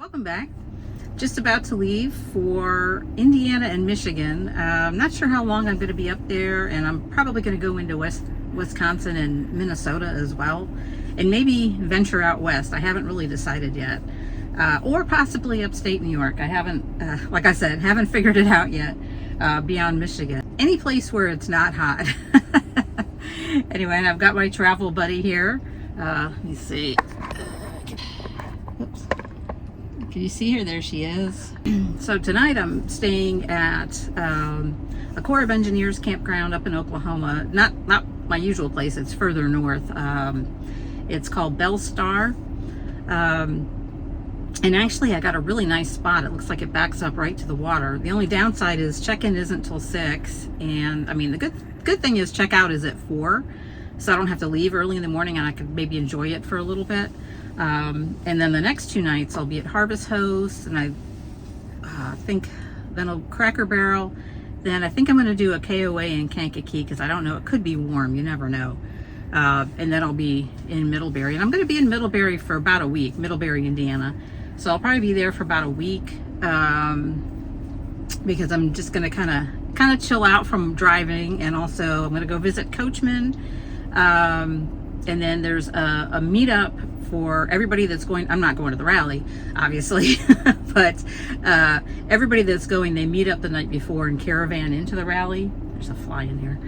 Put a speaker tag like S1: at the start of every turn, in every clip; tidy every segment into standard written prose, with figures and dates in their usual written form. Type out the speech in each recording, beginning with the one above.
S1: Welcome back. Just about to leave for Indiana and Michigan. I'm not sure how long I'm going to be up there, and I'm probably going to go into Wisconsin and Minnesota as well, and maybe venture out west. I haven't really decided yet, or possibly upstate New York. I haven't, like I said, haven't figured it out yet. Beyond Michigan, any place where it's not hot. Anyway, and I've got my travel buddy here. Let me see. Oops. Can you see her? There she is. So tonight I'm staying at a Corps of Engineers campground up in Oklahoma. Not my usual place. It's further north. It's called Bell Star. And actually I got a really nice spot. It looks like it backs up right to the water. The only downside is check-in isn't till 6. And I mean, the good thing is check-out is at 4. So I don't have to leave early in the morning, and I could maybe enjoy it for a little bit. And then the next 2 nights I'll be at Harvest Host, and I think then a Cracker Barrel. Then I think I'm going to do a KOA in Kankakee, because I don't know, it could be warm, you never know. And then I'll be in Middlebury, and I'm going to be in Middlebury for about a week, Middlebury, Indiana. So I'll probably be there for about a week, because I'm just going to kind of chill out from driving, and also I'm going to go visit Coachman. And then there's a meetup for everybody that's going. I'm not going to the rally, obviously, but everybody that's going, they meet up the night before and caravan into the rally. There's a fly in here.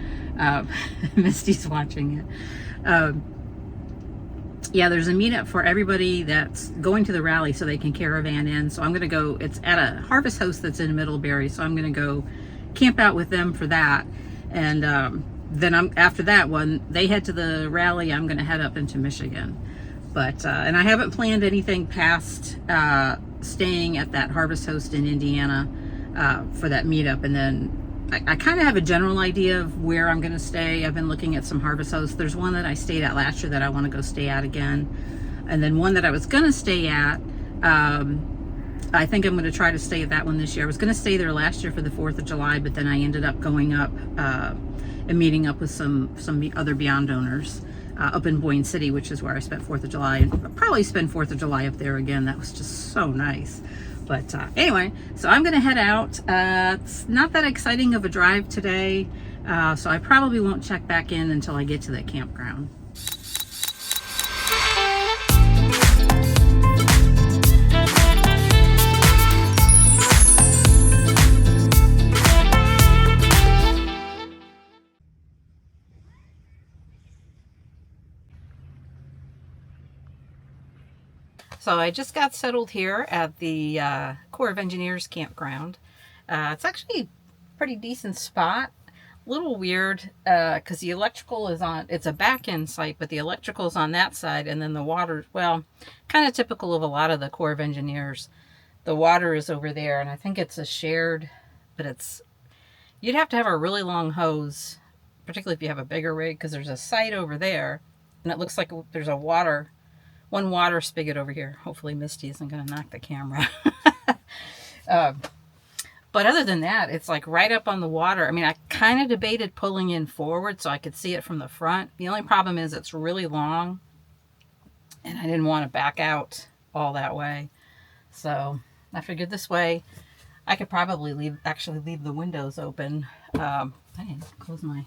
S1: Misty's watching it. Yeah, there's a meetup for everybody that's going to the rally so they can caravan in. So I'm going to go, it's at a Harvest Host that's in Middlebury. So I'm going to go camp out with them for that. And then after that one, they head to the rally, I'm going to head up into Michigan. But, and I haven't planned anything past staying at that Harvest Host in Indiana for that meetup. And then I kind of have a general idea of where I'm going to stay. I've been looking at some Harvest Hosts. There's one that I stayed at last year that I want to go stay at again. And then one that I was going to stay at, I think I'm going to try to stay at that one this year. I was going to stay there last year for the 4th of July, but then I ended up going up and meeting up with some other Beyond donors up in Boyne City, which is where I spent 4th of July. And I'll probably spend 4th of July up there again. That was just so nice. But anyway, so I'm going to head out. It's not that exciting of a drive today, so I probably won't check back in until I get to that campground. So I just got settled here at the Corps of Engineers campground. It's actually a pretty decent spot. A little weird because the electrical is on, it's a back-end site, but the electrical is on that side, and then the water, well, kind of typical of a lot of the Corps of Engineers. The water is over there, and I think it's a shared, but it's, you'd have to have a really long hose, particularly if you have a bigger rig, because there's a site over there, and it looks like there's a one water spigot over here. Hopefully Misty isn't going to knock the camera. But other than that, it's like right up on the water. I mean, I kind of debated pulling in forward so I could see it from the front. The only problem is it's really long, and I didn't want to back out all that way. So I figured this way I could probably actually leave the windows open. I didn't close my...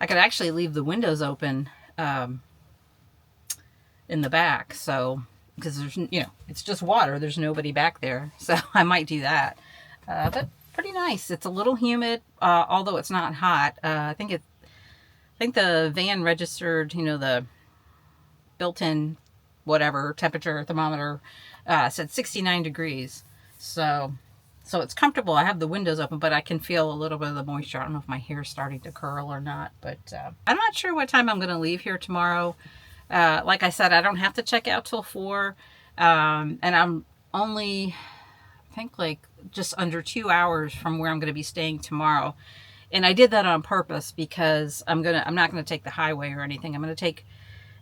S1: I could actually leave the windows open in the back, so, because there's, you know, it's just water, there's nobody back there, so I might do that. But pretty nice. It's a little humid, although it's not hot. I think the van registered, you know, the built-in whatever temperature thermometer said 69 degrees, so it's comfortable. I have the windows open, but I can feel a little bit of the moisture. I don't know if my hair's starting to curl or not, but I'm not sure what time I'm going to leave here tomorrow. Like I said, I don't have to check out till 4, and I'm only, I think, like just under 2 hours from where I'm going to be staying tomorrow. And I did that on purpose because I'm not going to take the highway or anything. I'm going to take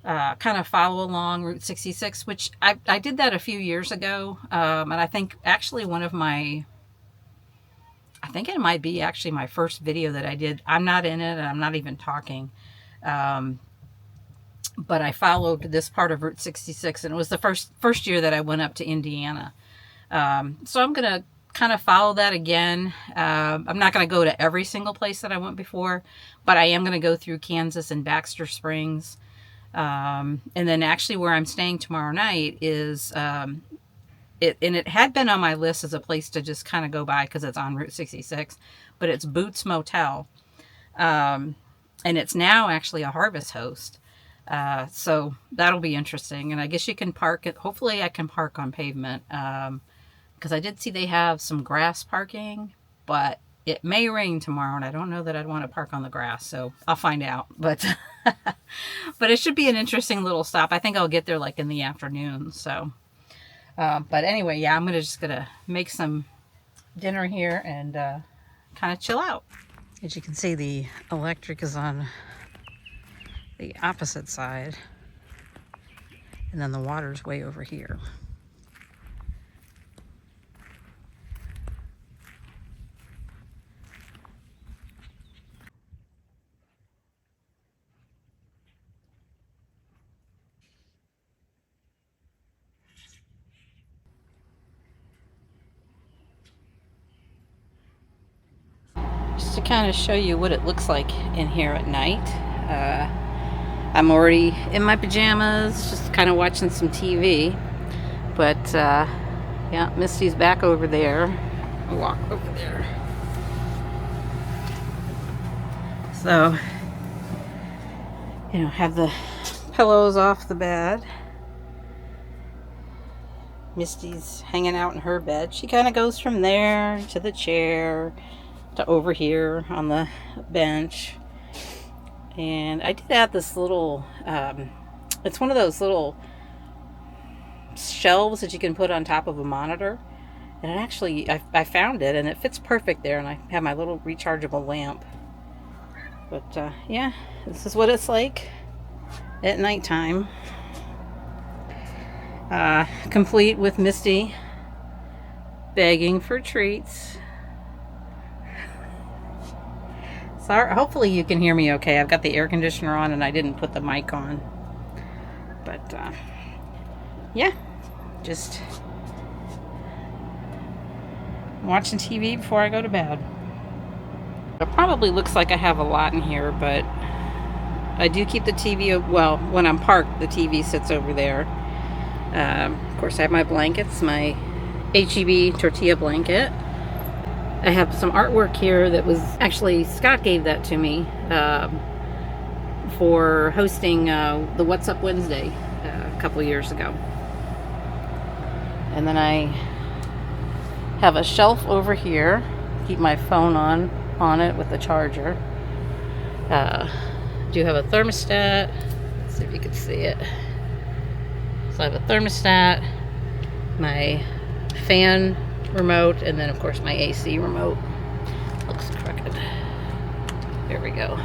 S1: kind of follow along Route 66, which I did that a few years ago, and I think actually one of my, I think it might be actually my first video that I did. I'm not in it, and I'm not even talking. but I followed this part of Route 66, and it was the first year that I went up to Indiana. So I'm gonna kind of follow that again. I'm not gonna go to every single place that I went before, but I am gonna go through Kansas and Baxter Springs. And then actually where I'm staying tomorrow night is it had been on my list as a place to just kind of go by because it's on Route 66, but it's Boots Motel. And it's now actually a Harvest Host. So that'll be interesting. And I guess you can park it. Hopefully I can park on pavement. Because I did see they have some grass parking, but it may rain tomorrow, and I don't know that I'd want to park on the grass, so I'll find out. But but it should be an interesting little stop. I think I'll get there like in the afternoon. So, but anyway, yeah, I'm just gonna make some dinner here and kind of chill out. As you can see, the electric is on the opposite side, and then the water's way over here. Just to kind of show you what it looks like in here at night. I'm already in my pajamas, just kind of watching some TV. But yeah, Misty's back over there. I'll walk over there. So, have the pillows off the bed. Misty's hanging out in her bed. She kind of goes from there to the chair to over here on the bench. And I did add this little, it's one of those little shelves that you can put on top of a monitor. And it actually, I found it and it fits perfect there. And I have my little rechargeable lamp. But yeah, this is what it's like at nighttime. Complete with Misty begging for treats. Sorry, hopefully you can hear me okay. I've got the air conditioner on and I didn't put the mic on. But yeah, just watching TV before I go to bed. It probably looks like I have a lot in here, but I do keep the TV, well, when I'm parked, the TV sits over there. Of course, I have my blankets, my HEB tortilla blanket. I have some artwork here that was actually, Scott gave that to me for hosting the What's Up Wednesday a couple years ago. And then I have a shelf over here, keep my phone on it with the charger. Do have a thermostat. Let's see if you can see it. So I have a thermostat, my fan remote, and then of course my AC remote. Looks crooked. There we go.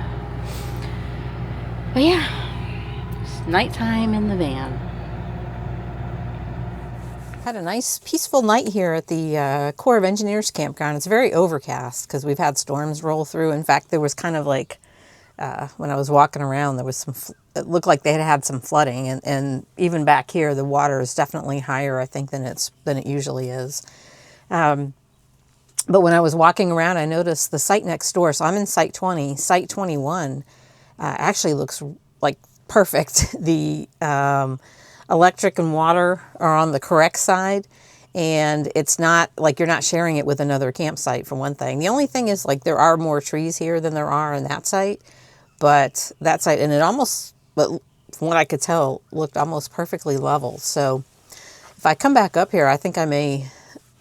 S1: But yeah, it's nighttime in the van. Had a nice peaceful night here at the Corps of Engineers campground. It's very overcast because we've had storms roll through. In fact, there was kind of like, when I was walking around, there was it looked like they had some flooding, and even back here, the water is definitely higher, I think, than it usually is. But when I was walking around, I noticed the site next door. So I'm in site 20. Site 21 actually looks like perfect. The electric and water are on the correct side, and it's not like you're not sharing it with another campsite, for one thing. The only thing is, like, there are more trees here than there are in that site, but that site, and it almost, but from what I could tell, looked almost perfectly level. So if I come back up here, I think I may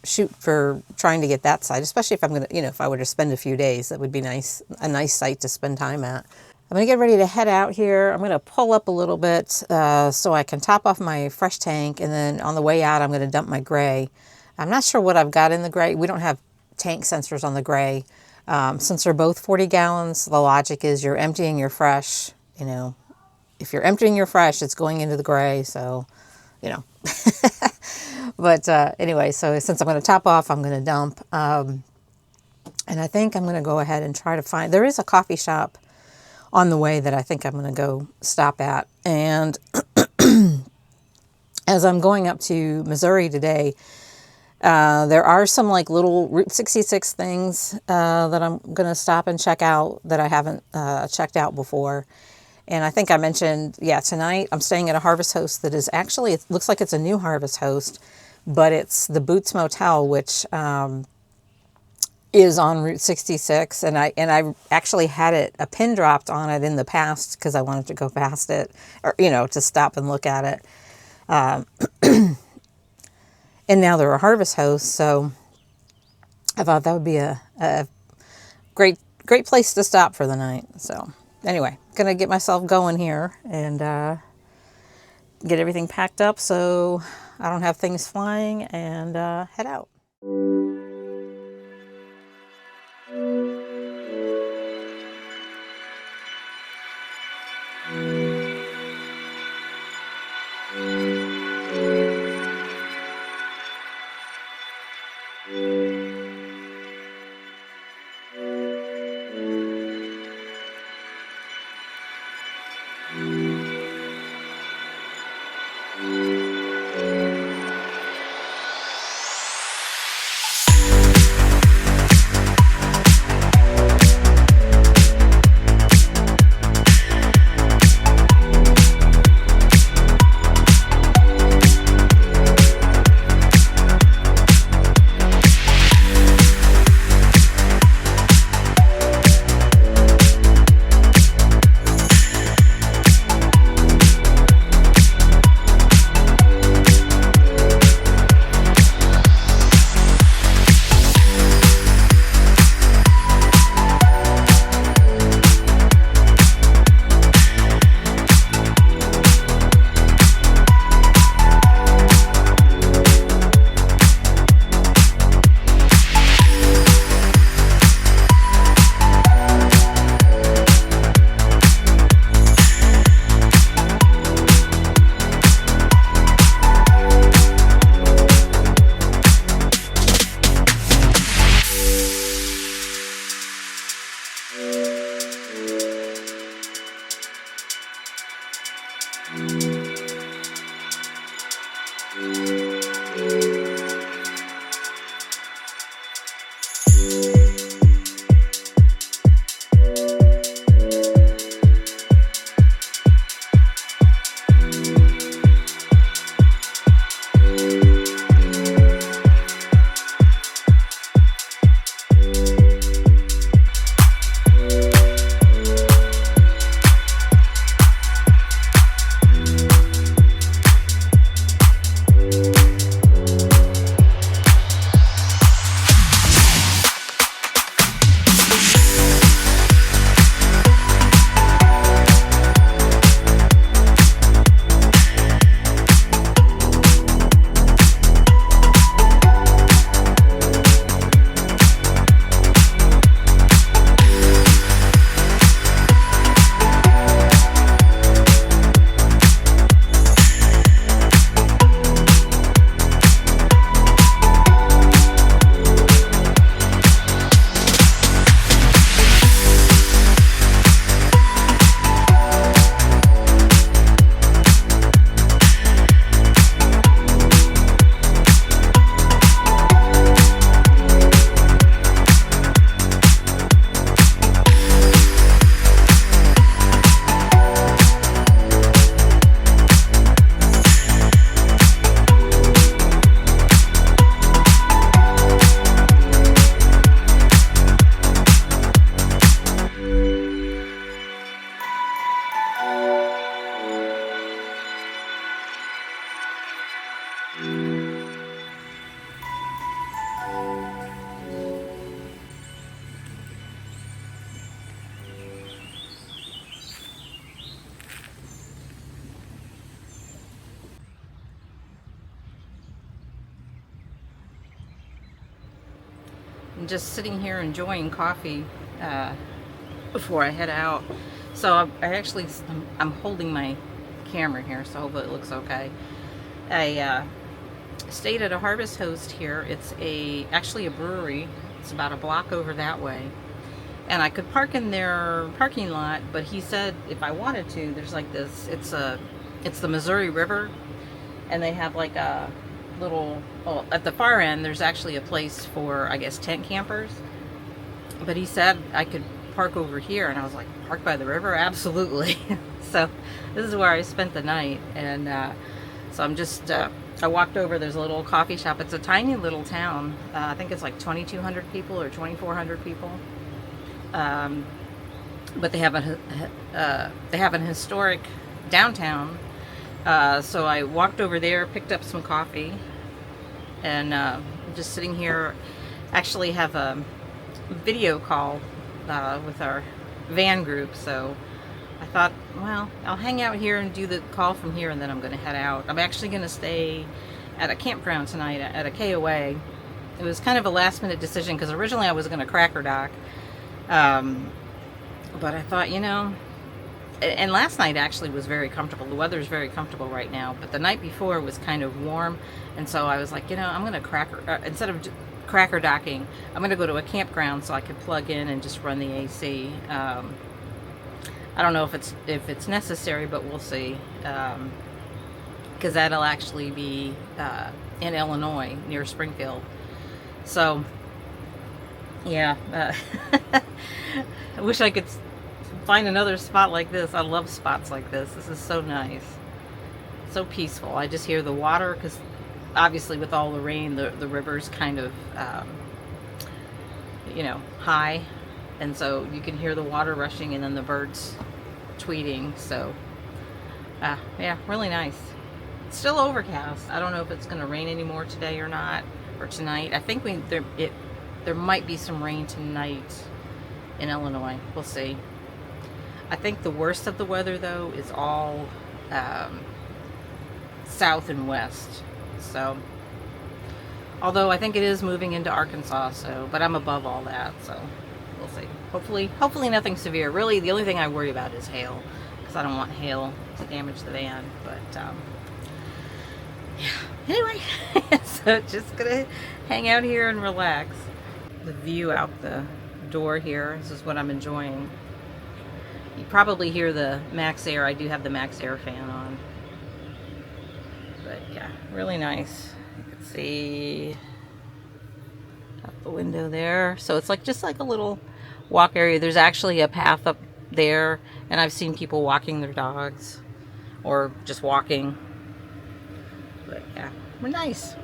S1: shoot for trying to get that site, especially if I'm going to, if I were to spend a few days, that would be nice, a nice site to spend time at. I'm going to get ready to head out here. I'm going to pull up a little bit so I can top off my fresh tank, and then on the way out, I'm going to dump my gray. I'm not sure what I've got in the gray. We don't have tank sensors on the gray. Since they're both 40 gallons, the logic is you're emptying your fresh. If you're emptying your fresh, it's going into the gray, so, But anyway, so since I'm going to top off, I'm going to dump. And I think I'm going to go ahead and try to find, there is a coffee shop on the way that I think I'm going to go stop at. And as I'm going up to Missouri today, there are some like little Route 66 things that I'm going to stop and check out that I haven't checked out before. And I think I mentioned, tonight I'm staying at a Harvest Host that is actually, it looks like it's a new Harvest Host, but it's the Boots Motel, which is on Route 66. And I actually had a pin dropped on it in the past because I wanted to go past it, or, to stop and look at it. And now they're a Harvest Host, so I thought that would be a great place to stop for the night. So anyway, gonna get myself going here and get everything packed up so I don't have things flying, and head out. I'm just sitting here enjoying coffee before I head out. So I'm holding my camera here, so hopefully it looks okay. I stayed at a Harvest Host here. It's actually a brewery. It's about a block over that way. and I could park in their parking lot, but he said if I wanted to, there's like this, it's the Missouri River, and they have like a little, well, at the far end there's actually a place for, I guess, tent campers, but he said I could park over here, and I was like, park by the river? Absolutely. So this is where I spent the night, and so I'm just I walked over, there's a little coffee shop. It's a tiny little town. I think it's like 2,200 people or 2,400 people. But they have an historic downtown. So I walked over there, picked up some coffee, and just sitting here. Actually have a video call with our van group. So I thought, well, I'll hang out here and do the call from here, and then I'm going to head out. I'm actually going to stay at a campground tonight at a KOA. It was kind of a last minute decision because originally I was going to Cracker Dock. But I thought, and last night actually was very comfortable. The weather is very comfortable right now, but the night before was kind of warm, and so I was like, I'm going to instead of Cracker Docking, I'm going to go to a campground so I could plug in and just run the AC. I don't know if it's necessary, but we'll see, because that'll actually be in Illinois near Springfield. So yeah, I wish I could find another spot like this. I love spots like this. This is so nice, so peaceful. I just hear the water, because obviously with all the rain, the river's kind of high, and so you can hear the water rushing and then the birds tweeting. So yeah, really nice. It's still overcast. I don't know if it's going to rain anymore today or not, or tonight. I think there might be some rain tonight in Illinois. We'll see. I think the worst of the weather though is all south and west. So, although I think it is moving into Arkansas, but I'm above all that, so we'll see. Hopefully nothing severe. Really, the only thing I worry about is hail, because I don't want hail to damage the van. But yeah. Anyway, so just gonna hang out here and relax. The view out the door here, this is what I'm enjoying. You probably hear the Max Air. I do have the Max Air fan on. But yeah, really nice. You can see out the window there. So it's just like a little walk area. There's actually a path up there, and I've seen people walking their dogs or just walking. But yeah, we're nice.